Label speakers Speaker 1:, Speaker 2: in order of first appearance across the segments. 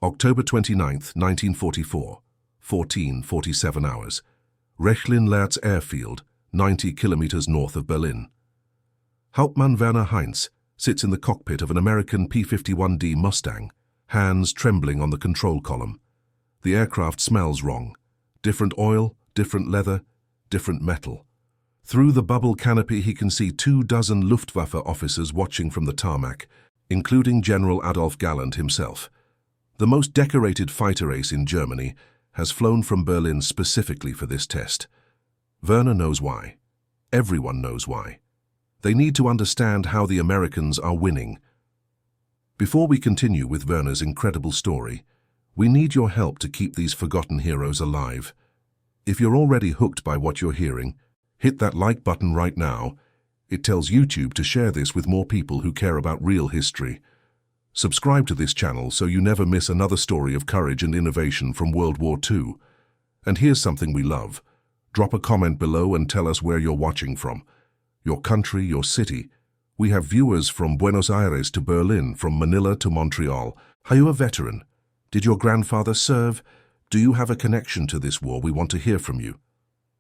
Speaker 1: October 29th, 1944, 14:47 hours. Rechlin-Lerz airfield, 90 kilometers north of Berlin. Hauptmann Werner Heinz sits in the cockpit of an American P-51D Mustang, hands trembling on the control column. The aircraft smells wrong. Different oil, different leather, different metal. Through the bubble canopy he can see 24 Luftwaffe officers watching from the tarmac, including General Adolf Galland himself. The most decorated fighter ace in Germany has flown from Berlin specifically for this test. Werner knows why. Everyone knows why. They need to understand how the Americans are winning. Before we continue with Werner's incredible story, we need your help to keep these forgotten heroes alive. If you're already hooked by what you're hearing, hit that like button right now. It tells YouTube to share this with more people who care about real history. Subscribe to this channel so you never miss another story of courage and innovation from World War II. And here's something we love. Drop a comment below and tell us where you're watching from. Your country, your city. We have viewers from Buenos Aires to Berlin, from Manila to Montreal. Are you a veteran? Did your grandfather serve? Do you have a connection to this war? We want to hear from you.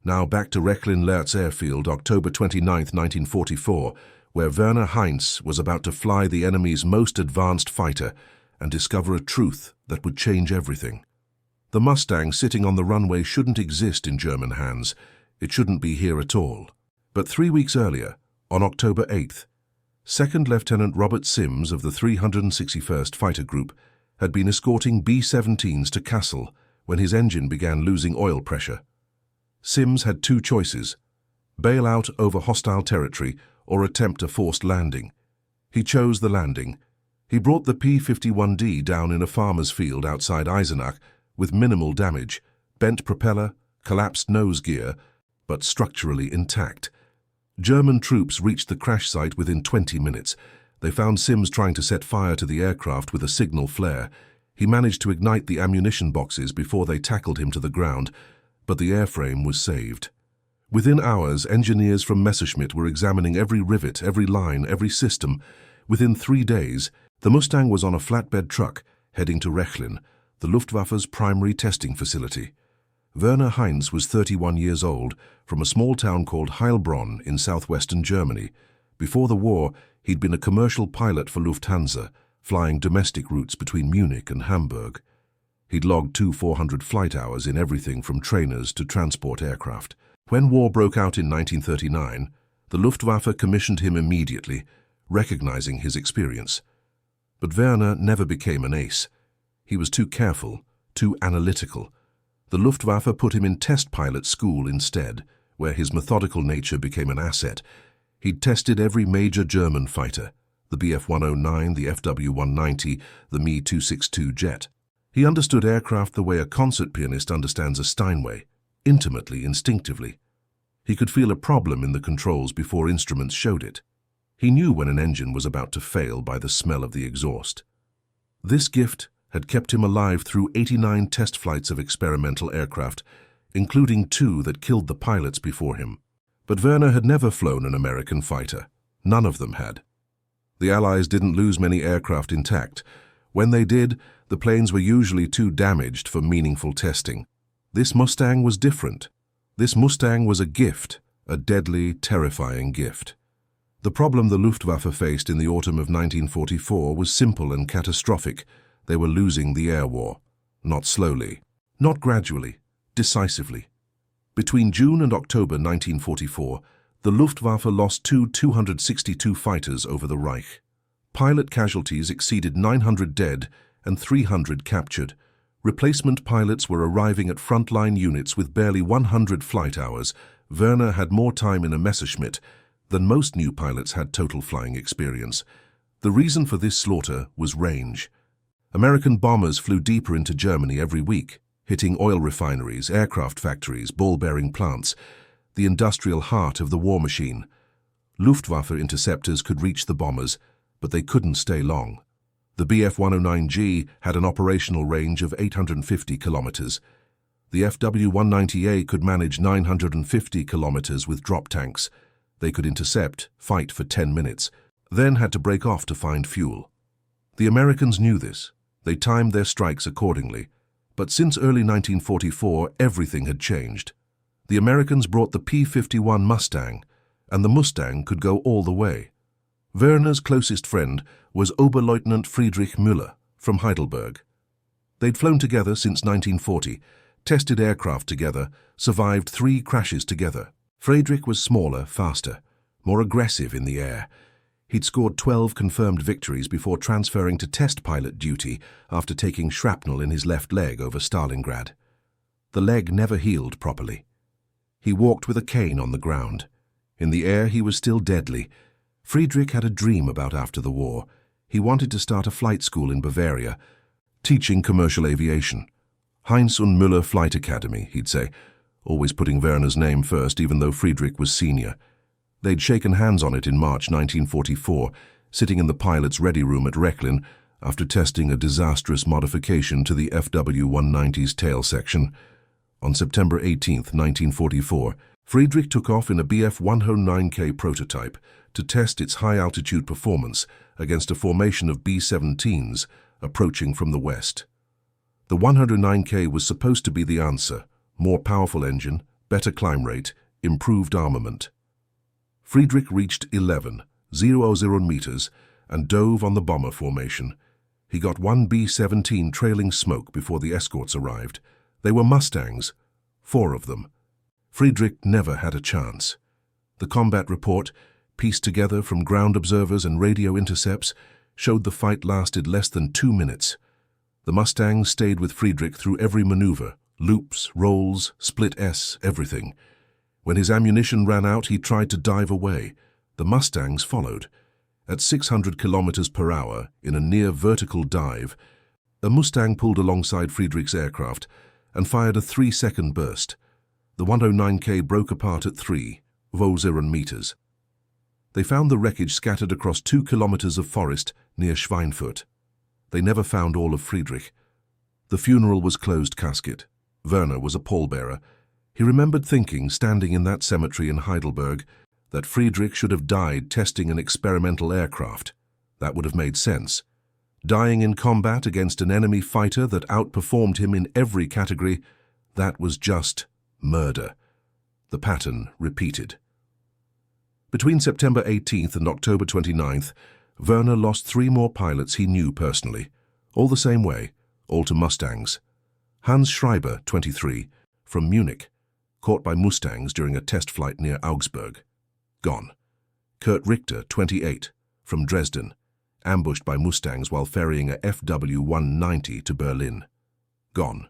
Speaker 1: Now back to Rechlin-Lerz airfield, October 29, 1944, where Werner Heinz was about to fly the enemy's most advanced fighter and discover a truth that would change everything. The Mustang sitting on the runway shouldn't exist in German hands. It shouldn't be here at all. But 3 weeks earlier, on October 8th, Second Lieutenant Robert Sims of the 361st Fighter Group had been escorting B-17s to Kassel when his engine began losing oil pressure. Sims had two choices: bail out over hostile territory or attempt a forced landing. He chose the landing. He brought the P-51D down in a farmer's field outside Eisenach with minimal damage, bent propeller, collapsed nose gear, but structurally intact. German troops reached the crash site within 20 minutes. They found Sims trying to set fire to the aircraft with a signal flare. He managed to ignite the ammunition boxes before they tackled him to the ground, but the airframe was saved. Within hours, engineers from Messerschmitt were examining every rivet, every line, every system. Within 3 days, the Mustang was on a flatbed truck heading to Rechlin, the Luftwaffe's primary testing facility. Werner Heinz was 31 years old, from a small town called Heilbronn in southwestern Germany. Before the war, he'd been a commercial pilot for Lufthansa, flying domestic routes between Munich and Hamburg. He'd logged 400 flight hours in everything from trainers to transport aircraft. When war broke out in 1939, the Luftwaffe commissioned him immediately, recognizing his experience. But Werner never became an ace. He was too careful, too analytical. The Luftwaffe put him in test pilot school instead, where his methodical nature became an asset. He'd tested every major German fighter, the Bf-109, the Fw-190, the Me-262 jet. He understood aircraft the way a concert pianist understands a Steinway, intimately, instinctively. He could feel a problem in the controls before instruments showed it. He knew when an engine was about to fail by the smell of the exhaust. This gift had kept him alive through 89 test flights of experimental aircraft, including 2 that killed the pilots before him. But Werner had never flown an American fighter. None of them had. The Allies didn't lose many aircraft intact. When they did, the planes were usually too damaged for meaningful testing. This Mustang was different. This Mustang was a gift, a deadly, terrifying gift. The problem the Luftwaffe faced in the autumn of 1944 was simple and catastrophic. They were losing the air war. Not slowly, not gradually, decisively. Between June and October 1944, the Luftwaffe lost 262 fighters over the Reich. Pilot casualties exceeded 900 dead and 300 captured. Replacement pilots were arriving at frontline units with barely 100 flight hours. Werner had more time in a Messerschmitt than most new pilots had total flying experience. The reason for this slaughter was range. American bombers flew deeper into Germany every week, hitting oil refineries, aircraft factories, ball-bearing plants, the industrial heart of the war machine. Luftwaffe interceptors could reach the bombers, but they couldn't stay long. The Bf-109G had an operational range of 850 kilometers. The Fw-190A could manage 950 kilometers with drop tanks. They could intercept, fight for 10 minutes, then had to break off to find fuel. The Americans knew this. They timed their strikes accordingly, but since early 1944, everything had changed. The Americans brought the P-51 Mustang, and the Mustang could go all the way. Werner's closest friend was Oberleutnant Friedrich Müller from Heidelberg. They'd flown together since 1940, tested aircraft together, survived 3 crashes together. Friedrich was smaller, faster, more aggressive in the air. He'd scored 12 confirmed victories before transferring to test pilot duty after taking shrapnel in his left leg over Stalingrad. The leg never healed properly. He walked with a cane on the ground. In the air, he was still deadly. Friedrich had a dream about after the war. He wanted to start a flight school in Bavaria, teaching commercial aviation. Heinz und Müller Flight Academy, he'd say, always putting Werner's name first even though Friedrich was senior. They'd shaken hands on it in March 1944, sitting in the pilot's ready room at Rechlin after testing a disastrous modification to the FW-190's tail section. On September 18, 1944, Friedrich took off in a Bf-109K prototype to test its high-altitude performance against a formation of B-17s approaching from the west. The 109K was supposed to be the answer: more powerful engine, better climb rate, improved armament. Friedrich reached 11,000 meters and dove on the bomber formation. He got one B-17 trailing smoke before the escorts arrived. They were Mustangs, 4 of them. Friedrich never had a chance. The combat report, pieced together from ground observers and radio intercepts, showed the fight lasted less than 2 minutes. The Mustangs stayed with Friedrich through every maneuver, loops, rolls, split S, everything. When his ammunition ran out, he tried to dive away. The Mustangs followed. At 600 kilometers per hour, in a near-vertical dive, a Mustang pulled alongside Friedrich's aircraft and fired a 3-second burst. The 109K broke apart at 3,000 meters. They found the wreckage scattered across 2 kilometers of forest near Schweinfurt. They never found all of Friedrich. The funeral was closed casket. Werner was a pallbearer. He remembered thinking, standing in that cemetery in Heidelberg, that Friedrich should have died testing an experimental aircraft. That would have made sense. Dying in combat against an enemy fighter that outperformed him in every category, that was just murder. The pattern repeated. Between September 18th and October 29th, Werner lost 3 more pilots he knew personally, all the same way, all to Mustangs. Hans Schreiber, 23, from Munich, caught by Mustangs during a test flight near Augsburg. Gone. Kurt Richter, 28, from Dresden, ambushed by Mustangs while ferrying a FW-190 to Berlin. Gone.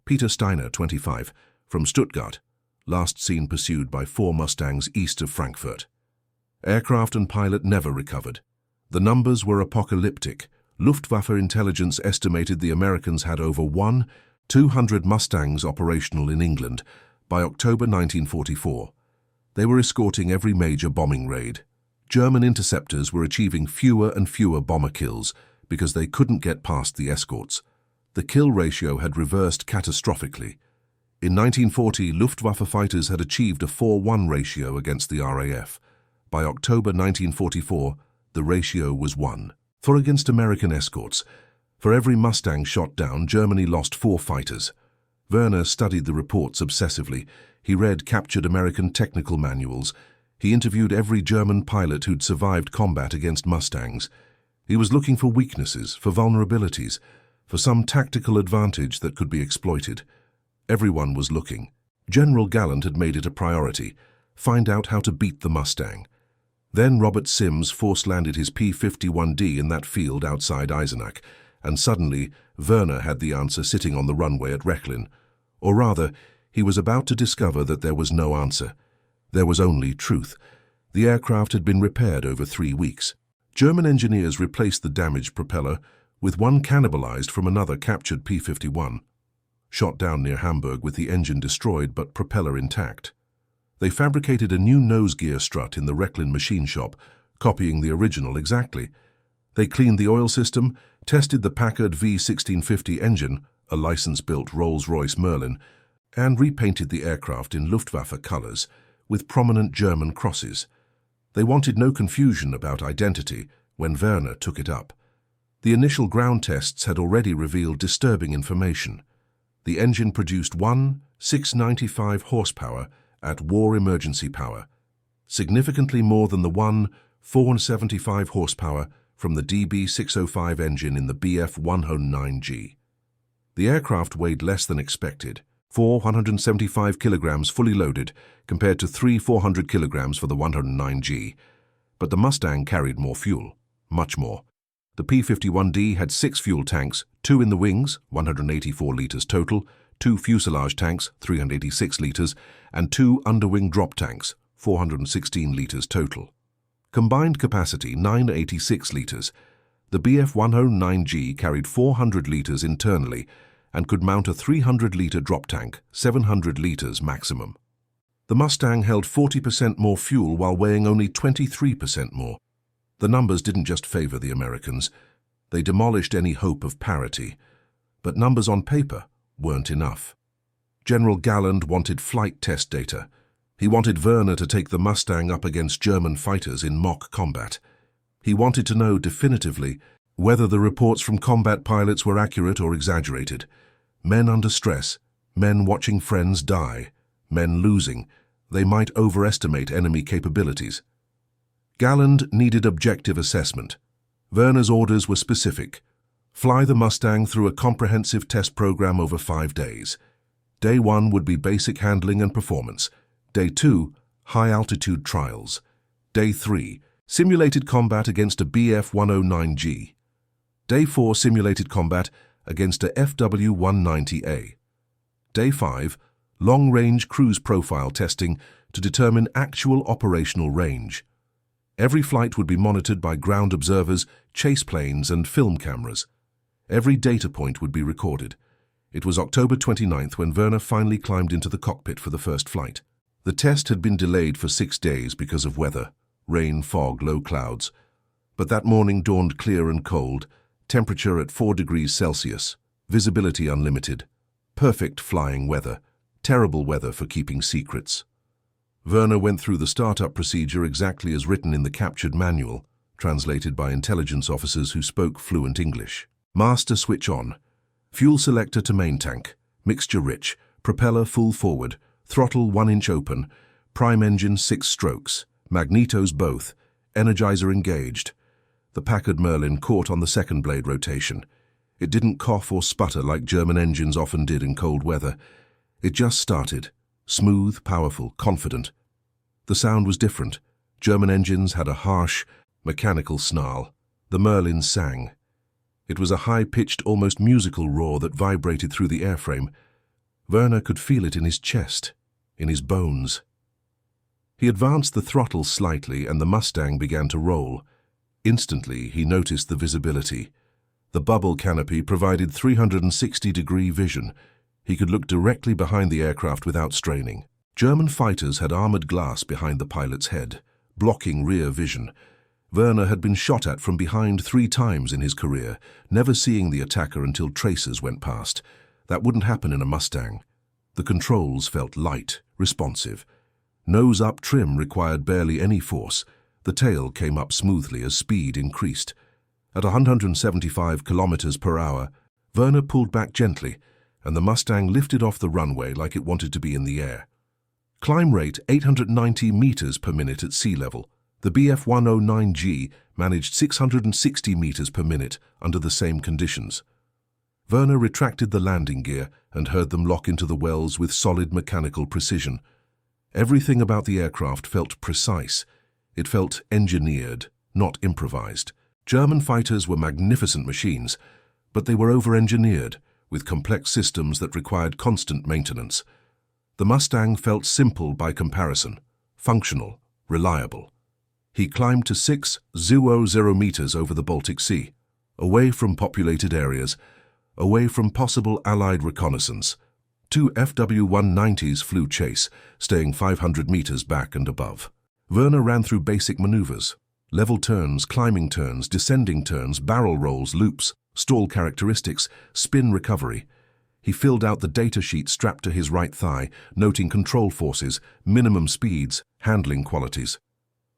Speaker 1: Peter Steiner, 25, from Stuttgart, last seen pursued by 4 Mustangs east of Frankfurt. Aircraft and pilot never recovered. The numbers were apocalyptic. Luftwaffe intelligence estimated the Americans had over 200 Mustangs operational in England by October 1944. They were escorting every major bombing raid. German interceptors were achieving fewer and fewer bomber kills because they couldn't get past the escorts. The kill ratio had reversed catastrophically. In 1940, Luftwaffe fighters had achieved a 4:1 ratio against the RAF. By October 1944, the ratio was 1. For against American escorts, for every Mustang shot down, Germany lost 4 fighters. Werner studied the reports obsessively. He read captured American technical manuals. He interviewed every German pilot who'd survived combat against Mustangs. He was looking for weaknesses, for vulnerabilities, for some tactical advantage that could be exploited. Everyone was looking. General Gallant had made it a priority: find out how to beat the Mustang. Then Robert Sims force-landed his P-51D in that field outside Eisenach, and suddenly Werner had the answer sitting on the runway at Rechlin. Or rather, he was about to discover that there was no answer. There was only truth. The aircraft had been repaired over 3 weeks. German engineers replaced the damaged propeller with one cannibalized from another captured P-51, shot down near Hamburg with the engine destroyed but propeller intact. They fabricated a new nose gear strut in the Rechlin machine shop, copying the original exactly. They cleaned the oil system, tested the Packard V1650 engine, a license-built Rolls-Royce Merlin, and repainted the aircraft in Luftwaffe colors with prominent German crosses. They wanted no confusion about identity when Werner took it up. The initial ground tests had already revealed disturbing information. The engine produced 695 horsepower at war emergency power, significantly more than the 475 horsepower from the DB605 engine in the BF-109G. The aircraft weighed less than expected, 475 kilograms fully loaded compared to 400 kilograms for the 109G. But the Mustang carried more fuel, much more. The P-51D had 6 fuel tanks, 2 in the wings, 184 litres total, 2 fuselage tanks, 386 litres, and 2 underwing drop tanks, 416 litres total. Combined capacity 986 litres. The BF-109G carried 400 litres internally and could mount a 300-litre drop tank, 700 litres maximum. The Mustang held 40% more fuel while weighing only 23% more. The numbers didn't just favour the Americans. They demolished any hope of parity. But numbers on paper weren't enough. General Galland wanted flight test data. He wanted Werner to take the Mustang up against German fighters in mock combat. He wanted to know definitively whether the reports from combat pilots were accurate or exaggerated. Men under stress, men watching friends die, men losing. They might overestimate enemy capabilities. Galland needed objective assessment. Werner's orders were specific. Fly the Mustang through a comprehensive test program over 5 days. Day 1 would be basic handling and performance. Day 2, high-altitude trials. Day 3, simulated combat against a BF-109G. Day 4, simulated combat against a FW-190A. Day 5, long-range cruise profile testing to determine actual operational range. Every flight would be monitored by ground observers, chase planes, and film cameras. Every data point would be recorded. It was October 29th when Werner finally climbed into the cockpit for the first flight. The test had been delayed for 6 days because of weather, rain, fog, low clouds. But that morning dawned clear and cold, temperature at 4 degrees Celsius, visibility unlimited, perfect flying weather, terrible weather for keeping secrets. Werner went through the startup procedure exactly as written in the captured manual, translated by intelligence officers who spoke fluent English. Master switch on. Fuel selector to main tank. Mixture rich. Propeller full forward. Throttle 1 inch open. Prime engine 6 strokes. Magnetos both. Energizer engaged. The Packard Merlin caught on the second blade rotation. It didn't cough or sputter like German engines often did in cold weather. It just started. Smooth, powerful, confident. The sound was different. German engines had a harsh, mechanical snarl. The Merlin sang. It was a high-pitched, almost musical roar that vibrated through the airframe. Werner could feel it in his chest, in his bones. He advanced the throttle slightly and the Mustang began to roll. Instantly, he noticed the visibility. The bubble canopy provided 360-degree vision. He could look directly behind the aircraft without straining. German fighters had armored glass behind the pilot's head, blocking rear vision. Werner had been shot at from behind 3 times in his career, never seeing the attacker until tracers went past. That wouldn't happen in a Mustang. The controls felt light, responsive. Nose-up trim required barely any force. The tail came up smoothly as speed increased. At 175 kilometers per hour, Werner pulled back gently, and the Mustang lifted off the runway like it wanted to be in the air. Climb rate 890 meters per minute at sea level. The BF-109G managed 660 meters per minute under the same conditions. Werner retracted the landing gear and heard them lock into the wells with solid mechanical precision. Everything about the aircraft felt precise. It felt engineered, not improvised. German fighters were magnificent machines, but they were over-engineered, with complex systems that required constant maintenance. The Mustang felt simple by comparison, functional, reliable. He climbed to 600 meters over the Baltic Sea, away from populated areas, away from possible Allied reconnaissance. 2 FW-190s flew chase, staying 500 meters back and above. Werner ran through basic maneuvers, level turns, climbing turns, descending turns, barrel rolls, loops, stall characteristics, spin recovery. He filled out the data sheet strapped to his right thigh, noting control forces, minimum speeds, handling qualities.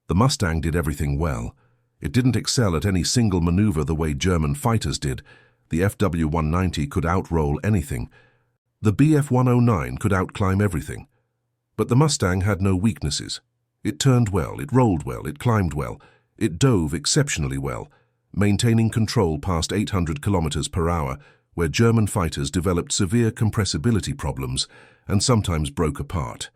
Speaker 1: The Mustang did everything well. It didn't excel at any single maneuver the way German fighters did. The FW-190 could outroll anything. The Bf-109 could outclimb everything. But the Mustang had no weaknesses. It turned well, it rolled well, it climbed well, it dove exceptionally well, maintaining control past 800 kilometers per hour, where German fighters developed severe compressibility problems and sometimes broke apart.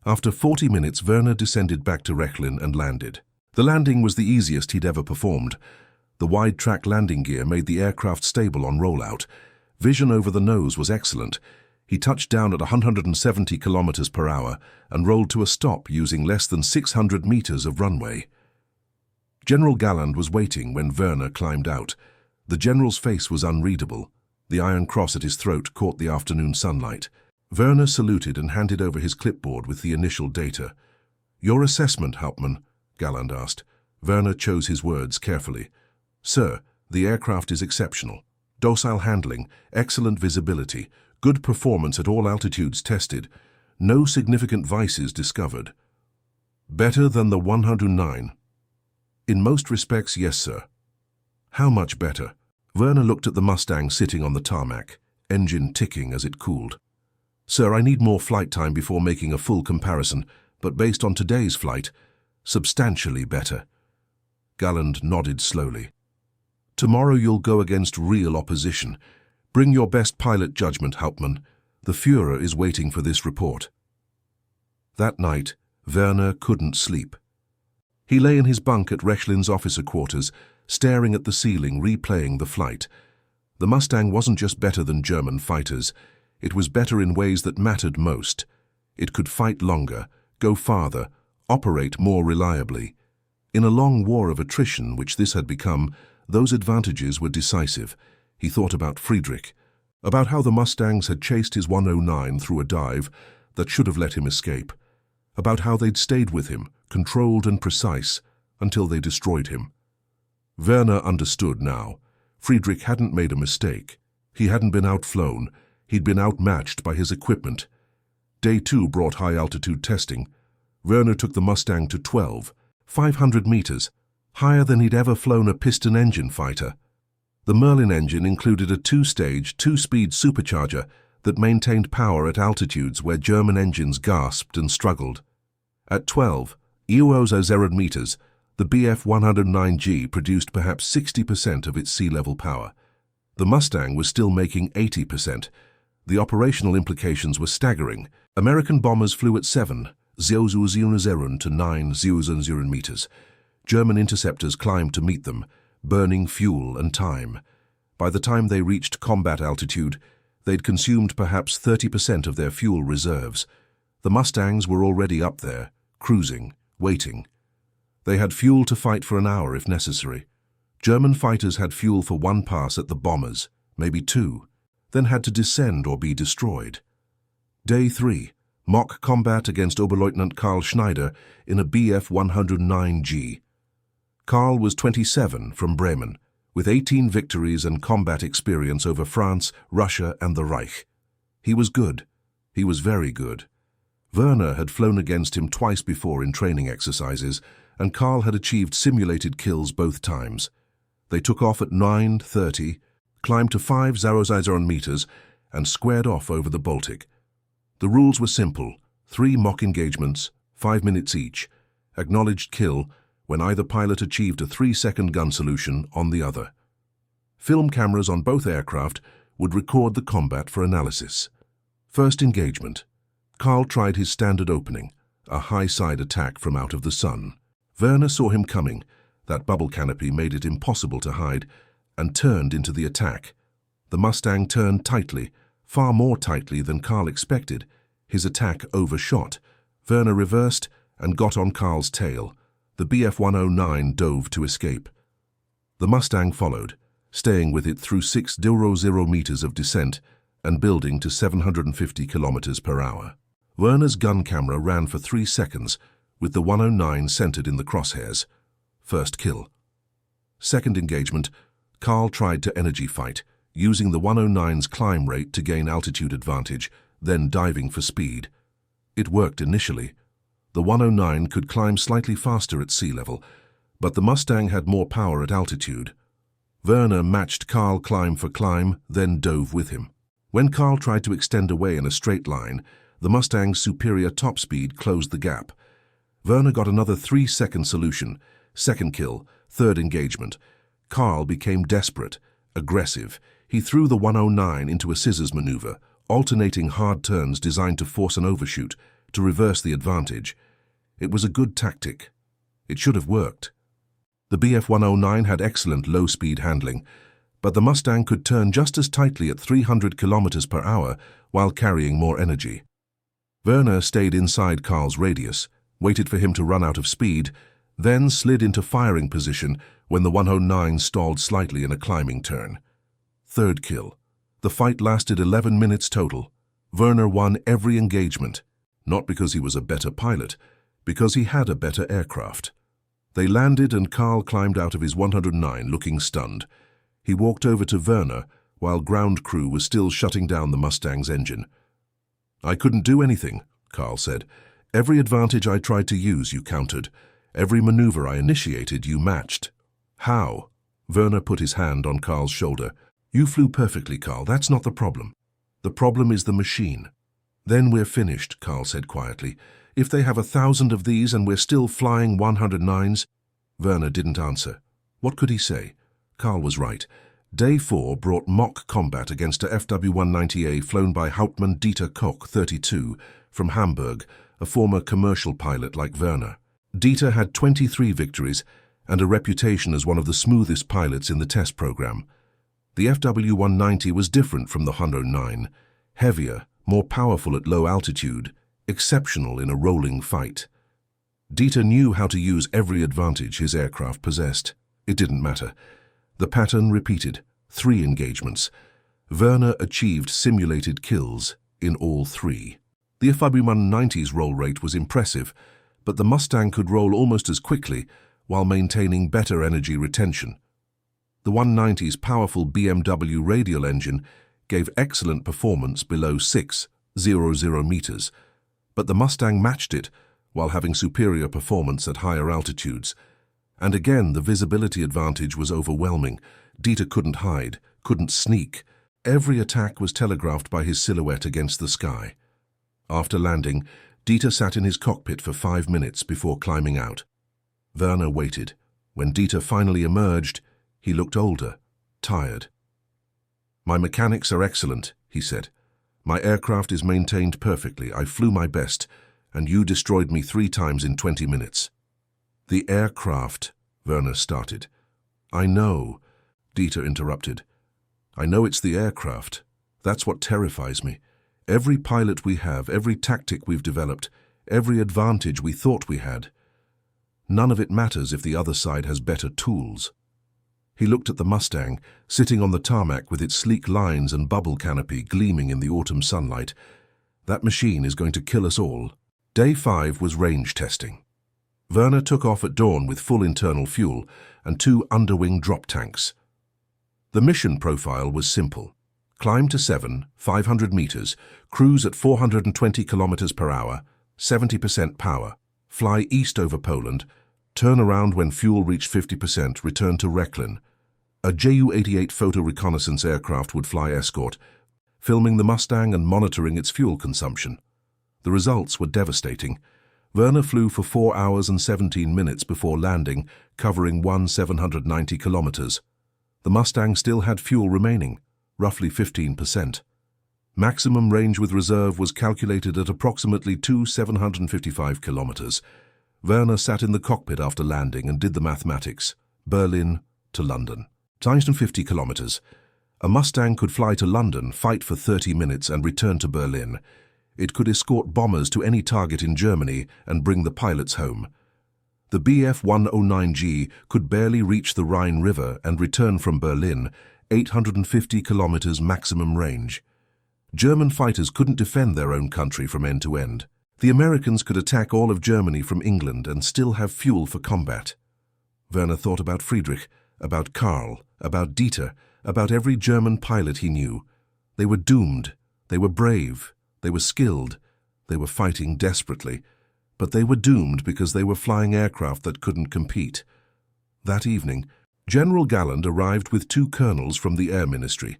Speaker 1: After 40 minutes, Werner descended back to Rechlin and landed. The landing was the easiest he'd ever performed. The wide-track landing gear made the aircraft stable on rollout. Vision over the nose was excellent. He touched down at 170 kilometers per hour and rolled to a stop using less than 600 meters of runway. General Galland was waiting when Werner climbed out. The general's face was unreadable. The iron cross at his throat caught the afternoon sunlight. Werner saluted and handed over his clipboard with the initial data. "Your assessment, Hauptmann?" Galland asked. Werner chose his words carefully. "Sir, the aircraft is exceptional. Docile handling, excellent visibility, good performance at all altitudes tested, no significant vices discovered. Better than the 109. In most respects, yes, sir." "How much better?" Werner looked at the Mustang sitting on the tarmac, engine ticking as it cooled. "Sir, I need more flight time before making a full comparison, but based on today's flight, substantially better." Galland nodded slowly. "Tomorrow you'll go against real opposition. Bring your best pilot judgment, Hauptmann. The Führer is waiting for this report." That night, Werner couldn't sleep. He lay in his bunk at Rechlin's officer quarters, staring at the ceiling, replaying the flight. The Mustang wasn't just better than German fighters. It was better in ways that mattered most. It could fight longer, go farther, operate more reliably. In a long war of attrition, which this had become, those advantages were decisive. He thought about Friedrich, about how the Mustangs had chased his 109 through a dive that should have let him escape, about how they'd stayed with him, controlled and precise, until they destroyed him. Werner understood now. Friedrich hadn't made a mistake. He hadn't been outflown. He'd been outmatched by his equipment. Day 2 brought high-altitude testing. Werner took the Mustang to 500 meters, higher than he'd ever flown a piston-engine fighter. The Merlin engine included a 2-stage, 2-speed supercharger that maintained power at altitudes where German engines gasped and struggled. At 12,000 meters, the Bf-109G produced perhaps 60% of its sea-level power. The Mustang was still making 80%. The operational implications were staggering. American bombers flew at 7,000 to 9,000 meters. German interceptors climbed to meet them, burning fuel and time. By the time they reached combat altitude, they'd consumed perhaps 30% of their fuel reserves. The Mustangs were already up there, cruising, waiting. They had fuel to fight for an hour if necessary. German fighters had fuel for 1 pass at the bombers, maybe 2, then had to descend or be destroyed. Day 3, mock combat against Oberleutnant Karl Schneider in a Bf-109G. Karl was 27 from Bremen, with 18 victories and combat experience over France, Russia, and the Reich. He was good. He was very good. Werner had flown against him twice before in training exercises, and Karl had achieved simulated kills both times. They took off at 9:30, climbed to 5,000 meters, and squared off over the Baltic. The rules were simple: 3 mock engagements, 5 minutes each, acknowledged kill when either pilot achieved a 3-second gun solution on the other. Film cameras on both aircraft would record the combat for analysis. First engagement. Karl tried his standard opening, a high-side attack from out of the sun. Werner saw him coming. That bubble canopy made it impossible to hide, and turned into the attack. The Mustang turned tightly, far more tightly than Karl expected. His attack overshot. Werner reversed and got on Karl's tail. The Bf-109 dove to escape. The Mustang followed, staying with it through 6,000 meters of descent and building to 750 kilometers per hour. Werner's gun camera ran for 3 seconds, with the 109 centered in the crosshairs. First kill. Second engagement, Karl tried to energy fight, using the 109's climb rate to gain altitude advantage, then diving for speed. It worked initially. The 109 could climb slightly faster at sea level, But the Mustang had more power at altitude. Werner matched Karl climb for climb, then dove with him. When Karl tried to extend away in a straight line, the Mustang's superior top speed closed the gap. Werner got another 3-second solution, second kill, third engagement. Karl became desperate, aggressive. He threw the 109 into a scissors maneuver, alternating hard turns designed to force an overshoot, to reverse the advantage. It was a good tactic. It should have worked. The Bf 109 had excellent low-speed handling, but the Mustang could turn just as tightly at 300 kilometers per hour while carrying more energy. Werner stayed inside Karl's radius, waited for him to run out of speed, then slid into firing position when the 109 stalled slightly in a climbing turn. Third kill. The fight lasted 11 minutes total. Werner won every engagement, not because he was a better pilot, because he had a better aircraft. They landed and Karl climbed out of his 109 looking stunned. He walked over to Werner while ground crew was still shutting down the Mustang's engine. "I couldn't do anything," Karl said. "Every advantage I tried to use, you countered. Every maneuver I initiated, you matched." "How?" Werner put his hand on Karl's shoulder. "You flew perfectly, Karl. That's not the problem. The problem is the machine." "Then we're finished," Karl said quietly. "If they have 1,000 of these and we're still flying 109s... Werner didn't answer. What could he say? Karl was right. Day 4 brought mock combat against a FW-190A flown by Hauptmann Dieter Koch, 32, from Hamburg, a former commercial pilot like Werner. Dieter had 23 victories and a reputation as one of the smoothest pilots in the test program. The FW-190 was different from the 109, heavier, more powerful at low altitude, exceptional in a rolling fight. Dieter knew how to use every advantage his aircraft possessed. It didn't matter. The pattern repeated, 3 engagements. Werner achieved simulated kills in all 3. The FW-190's roll rate was impressive, but the Mustang could roll almost as quickly while maintaining better energy retention. The 190's powerful BMW radial engine gave excellent performance below 600 meters, but the Mustang matched it while having superior performance at higher altitudes. And again, the visibility advantage was overwhelming. Dieter couldn't hide, couldn't sneak. Every attack was telegraphed by his silhouette against the sky. After landing, Dieter sat in his cockpit for 5 minutes before climbing out. Werner waited. When Dieter finally emerged, he looked older, tired. "My mechanics are excellent," he said. "My aircraft is maintained perfectly. I flew my best, and you destroyed me 3 times in 20 minutes. "The aircraft," Werner started. "I know," Dieter interrupted. "I know it's the aircraft. That's what terrifies me. Every pilot we have, every tactic we've developed, every advantage we thought we had. None of it matters if the other side has better tools." He looked at the Mustang, sitting on the tarmac with its sleek lines and bubble canopy gleaming in the autumn sunlight. "That machine is going to kill us all." Day 5 was range testing. Werner took off at dawn with full internal fuel and 2 underwing drop tanks. The mission profile was simple. Climb to 7, 500 meters, cruise at 420 kilometers per hour, 70% power, fly east over Poland, turn around when fuel reached 50%, return to Rechlin. A Ju-88 photo reconnaissance aircraft would fly escort, filming the Mustang and monitoring its fuel consumption. The results were devastating. Werner flew for 4 hours and 17 minutes before landing, covering 790 kilometers. The Mustang still had fuel remaining, roughly 15%. Maximum range with reserve was calculated at approximately 755 kilometers. Werner sat in the cockpit after landing and did the mathematics. Berlin to London. Times 50 kilometers. A Mustang could fly to London, fight for 30 minutes and return to Berlin. It could escort bombers to any target in Germany and bring the pilots home. The Bf 109G could barely reach the Rhine River and return from Berlin, 850 kilometers maximum range. German fighters couldn't defend their own country from end to end. The Americans could attack all of Germany from England and still have fuel for combat. Werner thought about Friedrich, about Karl, about Dieter, about every German pilot he knew. They were doomed. They were brave. They were skilled. They were fighting desperately. But they were doomed because they were flying aircraft that couldn't compete. That evening, General Galland arrived with two colonels from the Air Ministry.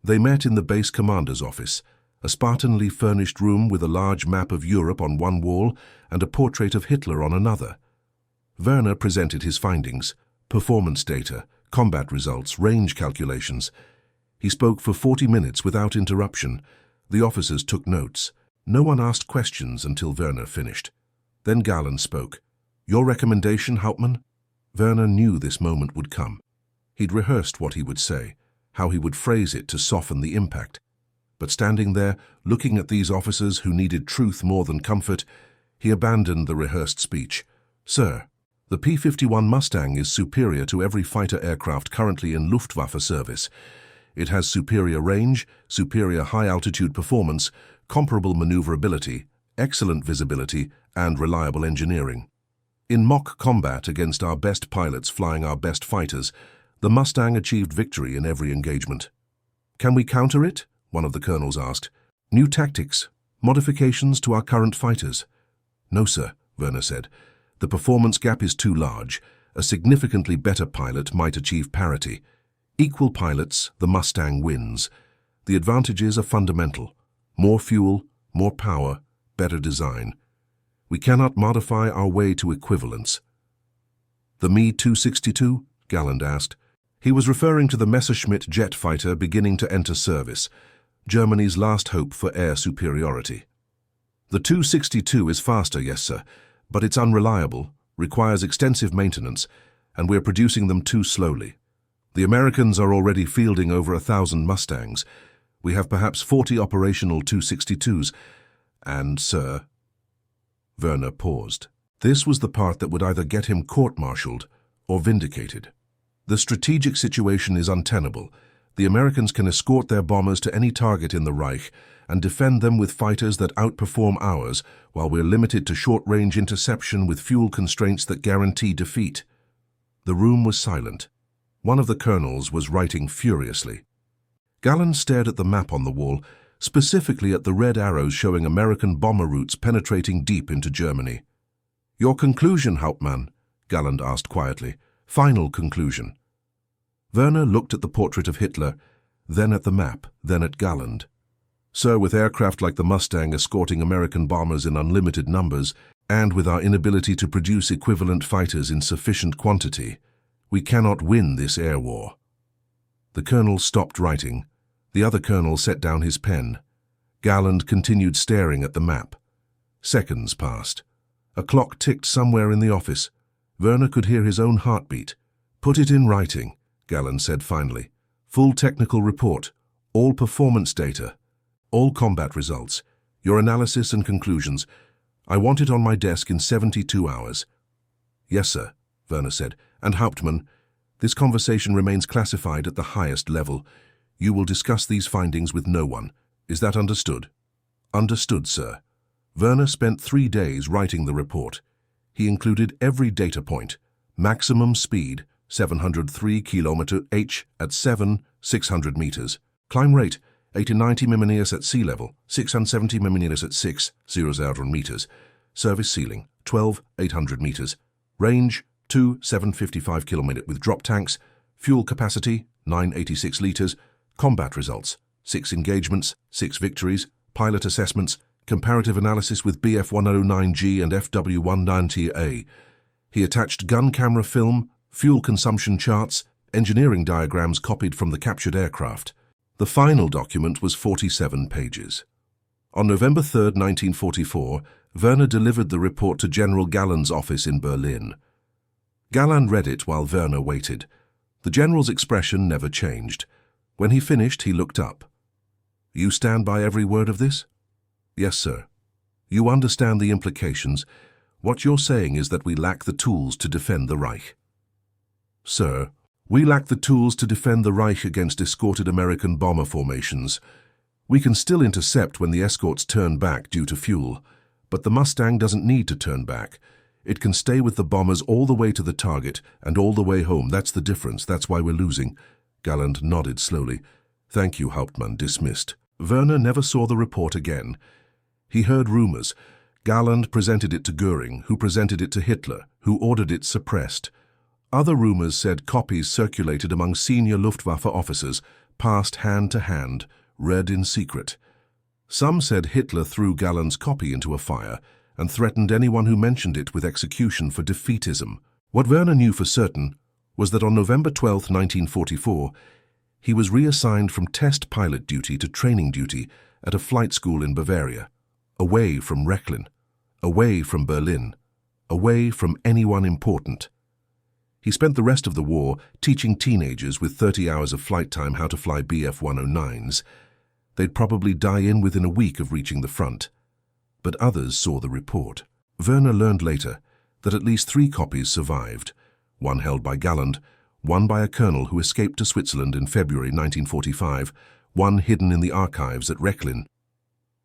Speaker 1: They met in the base commander's office, a Spartanly furnished room with a large map of Europe on one wall and a portrait of Hitler on another. Werner presented his findings, performance data, combat results, range calculations. He spoke for 40 minutes without interruption. The officers took notes. No one asked questions until Werner finished. Then Galland spoke. "Your recommendation, Hauptmann?" Werner knew this moment would come. He'd rehearsed what he would say, how he would phrase it to soften the impact. But standing there, looking at these officers who needed truth more than comfort, he abandoned the rehearsed speech. "Sir, the P-51 Mustang is superior to every fighter aircraft currently in Luftwaffe service. It has superior range, superior high-altitude performance, comparable maneuverability, excellent visibility, and reliable engineering. In mock combat against our best pilots flying our best fighters, the Mustang achieved victory in every engagement." "Can we counter it?" one of the colonels asked. "New tactics, modifications to our current fighters?" "No, sir," Werner said. "The performance gap is too large. A significantly better pilot might achieve parity. Equal pilots, the Mustang wins. The advantages are fundamental. More fuel, more power, better design. We cannot modify our way to equivalence." "The Me-262?" Galland asked. He was referring to the Messerschmitt jet fighter beginning to enter service, Germany's last hope for air superiority. "The 262 is faster, yes, sir, but it's unreliable, requires extensive maintenance, and we're producing them too slowly. The Americans are already fielding over 1,000 Mustangs. We have perhaps 40 operational 262s, and, sir—" Werner paused. This was the part that would either get him court-martialed or vindicated. "The strategic situation is untenable. The Americans can escort their bombers to any target in the Reich and defend them with fighters that outperform ours, while we're limited to short-range interception with fuel constraints that guarantee defeat." The room was silent. One of the colonels was writing furiously. Galland stared at the map on the wall, specifically at the red arrows showing American bomber routes penetrating deep into Germany. "Your conclusion, Hauptmann?" Galland asked quietly. "Final conclusion." Werner looked at the portrait of Hitler, then at the map, then at Galland. "Sir, with aircraft like the Mustang escorting American bombers in unlimited numbers, and with our inability to produce equivalent fighters in sufficient quantity, we cannot win this air war." The colonel stopped writing. The other colonel set down his pen. Galland continued staring at the map. Seconds passed. A clock ticked somewhere in the office. Werner could hear his own heartbeat. "Put it in writing," Galland said finally. "Full technical report, all performance data, all combat results, your analysis and conclusions. I want it on my desk in 72 hours. "Yes, sir," Werner said. "And Hauptmann, this conversation remains classified at the highest level. You will discuss these findings with no one. Is that understood?" "Understood, sir." Werner spent 3 days writing the report. He included every data point. Maximum speed, 703 km/h at 600 meters. Climb rate, 80-90 mm at sea level, 670 mm at 600 meters. Service ceiling, 12,800 meters. Range, 2,755 km with drop tanks. Fuel capacity, 986 liters. Combat results, 6 engagements, 6 victories. Pilot assessments, comparative analysis with Bf-109G and FW-190A. He attached gun camera film, fuel consumption charts, engineering diagrams copied from the captured aircraft. The final document was 47 pages. On November 3, 1944, Werner delivered the report to General Galland's office in Berlin. Galland read it while Werner waited. The general's expression never changed. When he finished, he looked up. "You stand by every word of this?" "Yes, sir." "You understand the implications. What you're saying is that we lack the tools to defend the Reich." "Sir, we lack the tools to defend the Reich against escorted American bomber formations. We can still intercept when the escorts turn back due to fuel, but the Mustang doesn't need to turn back. It can stay with the bombers all the way to the target and all the way home. That's the difference. That's why we're losing." Galland nodded slowly. "Thank you, Hauptmann." Dismissed. Werner never saw the report again. He heard rumors. Galland presented it to Goering, who presented it to Hitler, who ordered it suppressed. Other rumors said copies circulated among senior Luftwaffe officers, passed hand to hand, read in secret. Some said Hitler threw Galland's copy into a fire and threatened anyone who mentioned it with execution for defeatism. What Werner knew for certain was that on November 12, 1944, he was reassigned from test pilot duty to training duty at a flight school in Bavaria, away from Rechlin, away from Berlin, away from anyone important. He spent the rest of the war teaching teenagers with 30 hours of flight time how to fly Bf-109s. They'd probably die in within a week of reaching the front. But others saw the report. Werner learned later that at least 3 copies survived, one held by Galland, one by a colonel who escaped to Switzerland in February 1945, one hidden in the archives at Rechlin.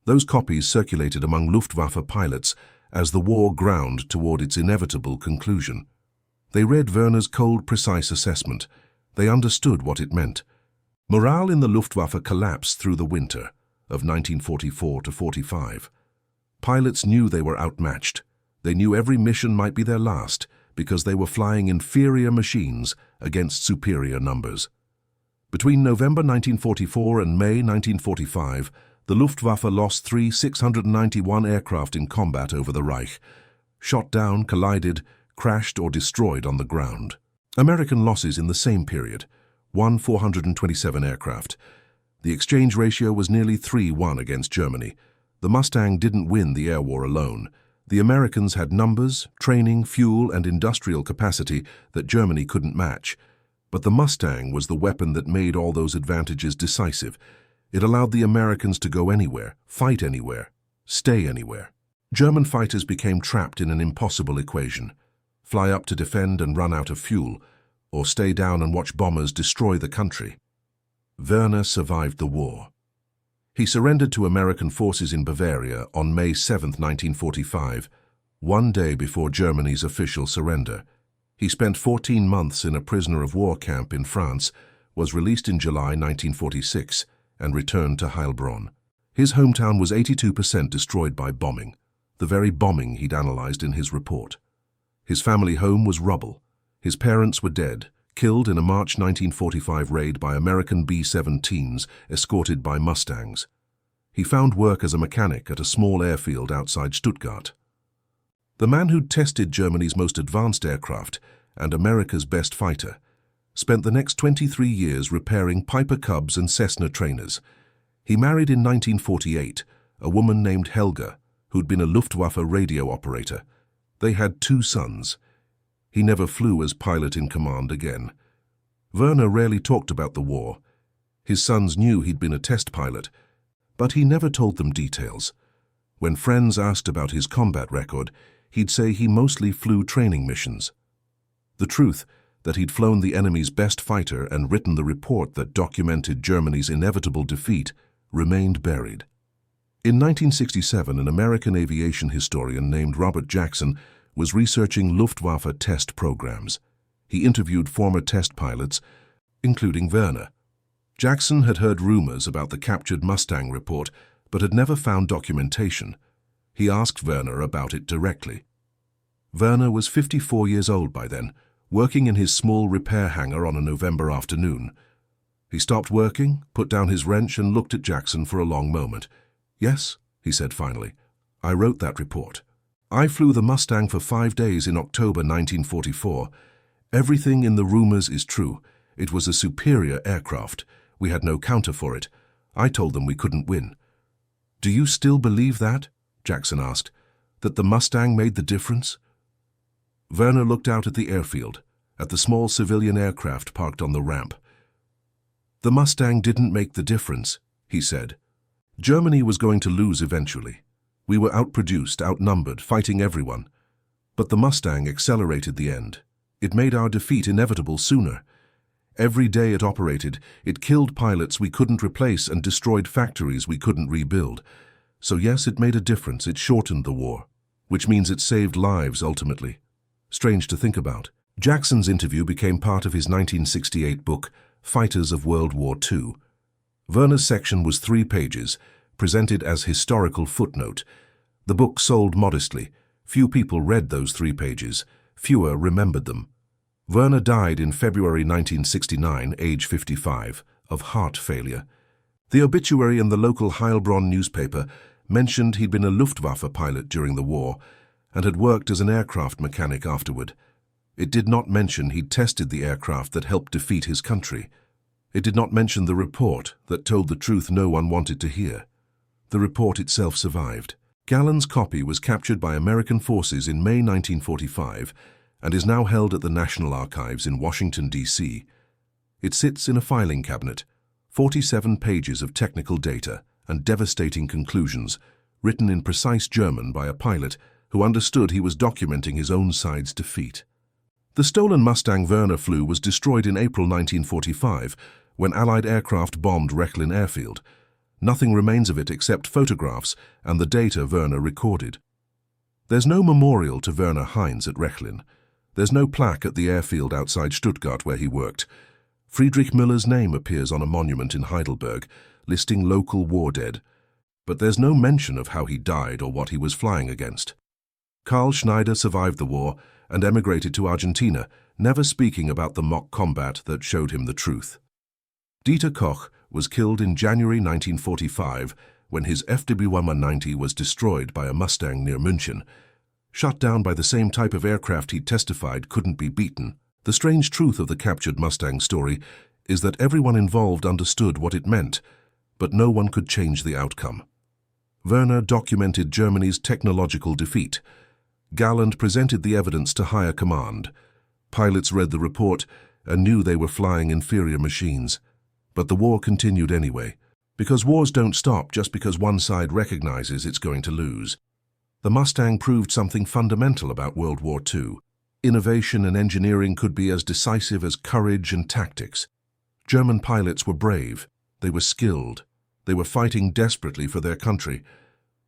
Speaker 1: Those copies circulated among Luftwaffe pilots as the war ground toward its inevitable conclusion. They read Werner's cold, precise assessment. They understood what it meant. Morale in the Luftwaffe collapsed through the winter of 1944 to 45. Pilots knew they were outmatched. They knew every mission might be their last because they were flying inferior machines against superior numbers. Between November 1944 and May 1945, the Luftwaffe lost 3 691 aircraft in combat over the Reich, shot down, collided, crashed or destroyed on the ground. American losses in the same period, 427 aircraft. The exchange ratio was nearly 3-1 against Germany. The Mustang didn't win the air war alone. The Americans had numbers, training, fuel, and industrial capacity that Germany couldn't match. But the Mustang was the weapon that made all those advantages decisive. It allowed the Americans to go anywhere, fight anywhere, stay anywhere. German fighters became trapped in an impossible equation: fly up to defend and run out of fuel, or stay down and watch bombers destroy the country. Werner survived the war. He surrendered to American forces in Bavaria on May 7, 1945, one day before Germany's official surrender. He spent 14 months in a prisoner of war camp in France, was released in July 1946, and returned to Heilbronn. His hometown was 82% destroyed by bombing, the very bombing he'd analyzed in his report. His family home was rubble. His parents were dead, killed in a March 1945 raid by American B-17s escorted by Mustangs. He found work as a mechanic at a small airfield outside Stuttgart. The man who'd tested Germany's most advanced aircraft and America's best fighter spent the next 23 years repairing Piper Cubs and Cessna trainers. He married in 1948 a woman named Helga, who'd been a Luftwaffe radio operator. They had 2 sons. He never flew as pilot in command again. Werner rarely talked about the war. His sons knew he'd been a test pilot, but he never told them details. When friends asked about his combat record, he'd say he mostly flew training missions. The truth, that he'd flown the enemy's best fighter and written the report that documented Germany's inevitable defeat, remained buried. In 1967, an American aviation historian named Robert Jackson was researching Luftwaffe test programs. He interviewed former test pilots, including Werner. Jackson had heard rumors about the captured Mustang report, but had never found documentation. He asked Werner about it directly. Werner was 54 years old by then, working in his small repair hangar on a November afternoon. He stopped working, put down his wrench, and looked at Jackson for a long moment. "Yes," he said finally, "I wrote that report. I flew the Mustang for 5 days in October 1944. Everything in the rumors is true. It was a superior aircraft. We had no counter for it. I told them we couldn't win." "Do you still believe that?" Jackson asked. "That the Mustang made the difference?" Werner looked out at the airfield, at the small civilian aircraft parked on the ramp. "The Mustang didn't make the difference," he said. "Germany was going to lose eventually. We were outproduced, outnumbered, fighting everyone. But the Mustang accelerated the end. It made our defeat inevitable sooner. Every day it operated, it killed pilots we couldn't replace and destroyed factories we couldn't rebuild. So yes, it made a difference. It shortened the war, which means it saved lives ultimately. Strange to think about. Jackson's interview became part of his 1968 book, Fighters of World War II. Werner's section was 3 pages, presented as historical footnote. The book sold modestly. Few people read those 3 pages. Fewer remembered them. Werner died in February 1969, age 55, of heart failure. The obituary in the local Heilbronn newspaper mentioned he'd been a Luftwaffe pilot during the war and had worked as an aircraft mechanic afterward. It did not mention he'd tested the aircraft that helped defeat his country. It did not mention the report that told the truth no one wanted to hear. The report itself survived. Gallen's copy was captured by American forces in May 1945 and is now held at the National Archives in Washington, D.C. It sits in a filing cabinet, 47 pages of technical data and devastating conclusions, written in precise German by a pilot who understood he was documenting his own side's defeat. The stolen Mustang Werner flew was destroyed in April 1945 when Allied aircraft bombed Rechlin airfield. Nothing remains of it except photographs and the data Werner recorded. There's no memorial to Werner Heinz at Rechlin. There's no plaque at the airfield outside Stuttgart where he worked. Friedrich Müller's name appears on a monument in Heidelberg, listing local war dead. But there's no mention of how he died or what he was flying against. Karl Schneider survived the war and emigrated to Argentina, never speaking about the mock combat that showed him the truth. Dieter Koch was killed in January 1945 when his FW-190 was destroyed by a Mustang near München. Shot down by the same type of aircraft he testified couldn't be beaten. The strange truth of the captured Mustang story is that everyone involved understood what it meant, but no one could change the outcome. Werner documented Germany's technological defeat. Galland presented the evidence to higher command. Pilots read the report and knew they were flying inferior machines. But the war continued anyway, because wars don't stop just because one side recognizes it's going to lose. The Mustang proved something fundamental about World War II. Innovation and engineering could be as decisive as courage and tactics. German pilots were brave, they were skilled, they were fighting desperately for their country,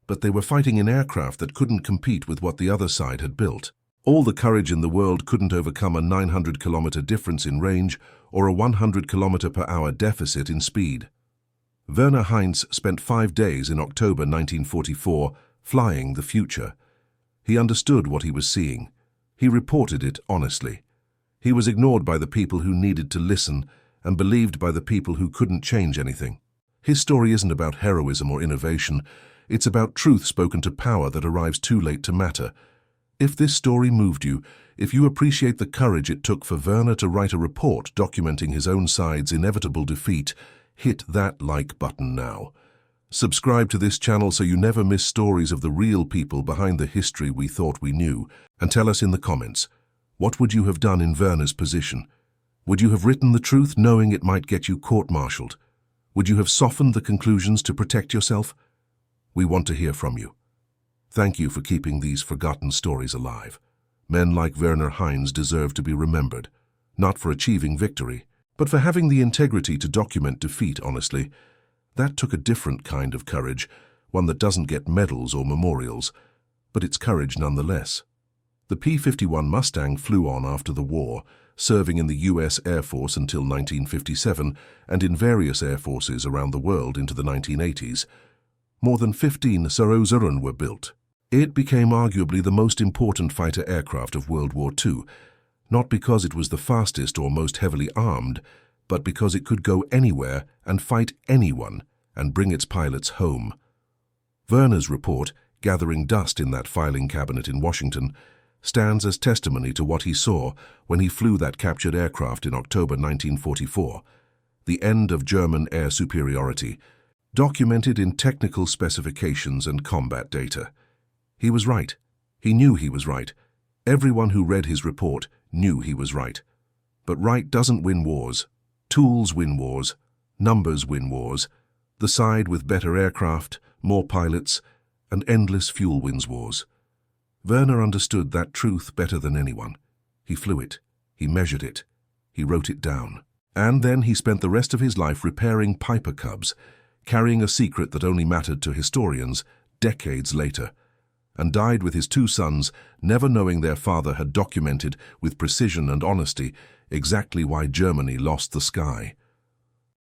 Speaker 1: but they were fighting in aircraft that couldn't compete with what the other side had built. All the courage in the world couldn't overcome a 900-kilometer difference in range or a 100-kilometer-per-hour deficit in speed. Werner Heinz spent 5 days in October 1944 flying the future. He understood what he was seeing. He reported it honestly. He was ignored by the people who needed to listen and believed by the people who couldn't change anything. His story isn't about heroism or innovation. It's about truth spoken to power that arrives too late to matter. If this story moved you, if you appreciate the courage it took for Werner to write a report documenting his own side's inevitable defeat, hit that like button now. Subscribe to this channel so you never miss stories of the real people behind the history we thought we knew, and tell us in the comments, what would you have done in Werner's position? Would you have written the truth knowing it might get you court-martialed? Would you have softened the conclusions to protect yourself? We want to hear from you. Thank you for keeping these forgotten stories alive. Men like Werner Heinz deserve to be remembered, not for achieving victory, but for having the integrity to document defeat honestly. That took a different kind of courage, one that doesn't get medals or memorials, but it's courage nonetheless. The P-51 Mustang flew on after the war, serving in the U.S. Air Force until 1957 and in various air forces around the world into the 1980s. More than 15 Sarozeren were built. It became arguably the most important fighter aircraft of World War II, not because it was the fastest or most heavily armed, but because it could go anywhere and fight anyone and bring its pilots home. Werner's report, gathering dust in that filing cabinet in Washington, stands as testimony to what he saw when he flew that captured aircraft in October 1944, the end of German air superiority, documented in technical specifications and combat data. He was right. He knew he was right. Everyone who read his report knew he was right. But right doesn't win wars. Tools win wars. Numbers win wars. The side with better aircraft, more pilots, and endless fuel wins wars. Werner understood that truth better than anyone. He flew it. He measured it. He wrote it down. And then he spent the rest of his life repairing Piper Cubs, carrying a secret that only mattered to historians decades later, and died with his 2 sons, never knowing their father had documented with precision and honesty exactly why Germany lost the sky.